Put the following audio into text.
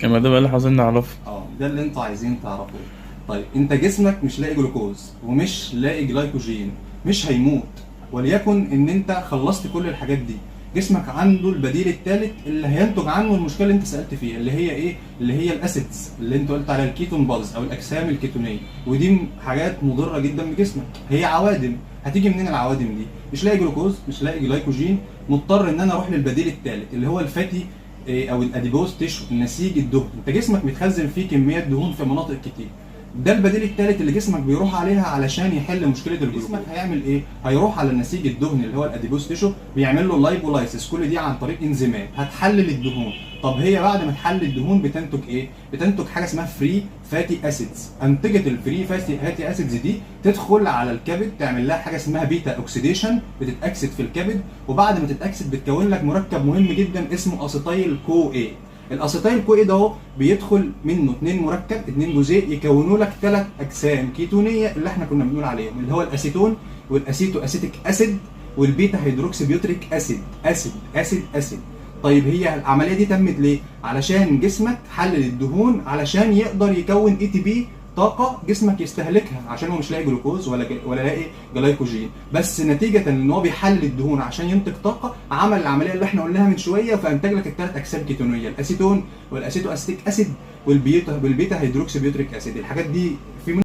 اما ده بقى اللي عاوزين نعرفه. ده اللي انتوا عايزين تعرفوه. طيب انت جسمك مش لاقي جلوكوز ومش لاقي جلايكوجين، مش هيموت. وليكن ان انت خلصت كل الحاجات دي، جسمك عنده البديل الثالث اللي هينتج عنه المشكله اللي انت سالت فيها، اللي هي ايه؟ اللي هي الاسيدز اللي انت قلت عليها، الكيتون بادز او الاجسام الكيتونيه. ودي حاجات مضره جدا بجسمك، هي عوادم. هتيجي منين العوادم دي؟ مش لاقي جلوكوز، مش لاقي جلايكوجين، مضطر ان انا اروح للبديل الثالث اللي هو الفاتي او الاديبوز تيشو، النسيج الدهني. انت جسمك متخزن فيه كميات دهون في مناطق كتير. ده البديل الثالث اللي جسمك بيروح عليها علشان يحل مشكله الجلوكوز. جسمك هيعمل ايه؟ هيروح على النسيج الدهني اللي هو الاديبوز تيشو، بيعمل له لايبولايسيس. كل دي عن طريق انزيمات هتحلل الدهون. طب هي بعد ما تحلل الدهون بتنتج ايه؟ بتنتج حاجه اسمها فري فاتي اسيدز. انتجت الفري فاتي اسيدز دي تدخل على الكبد، تعمل لها حاجه اسمها بيتا اوكسيديشن، بتتاكسد في الكبد. وبعد ما تتاكسد بتكون لك مركب مهم جدا اسمه اسيتايل كو اي. الاسيتايل كو اي ده اهو بيدخل منه اتنين جزيء يكونوا لك 3 اجسام كيتونيه اللي احنا كنا بنقول عليهم، اللي هو الاسيتون والاسيتو اسيتيك اسيد والبيتا هيدروكسي بيوتريك اسيد. اسيد. طيب هي العمليه دي تمت ليه؟ علشان جسمك حلل الدهون علشان يقدر يكون اي تي بي، طاقه جسمك يستهلكها، عشان هو مش لاقي جلوكوز ولا لاقي جلايكوجين. بس نتيجه ان هو بيحلل الدهون عشان ينتج طاقه، عمل العمليه اللي احنا قلناها من شويه، فانتج لك ال3 اجسام كيتونيه، الاسيتون والاسيتو اسيتيك اسيد والبيتا هيدروكسي بيوتريك اسيد. الحاجات دي في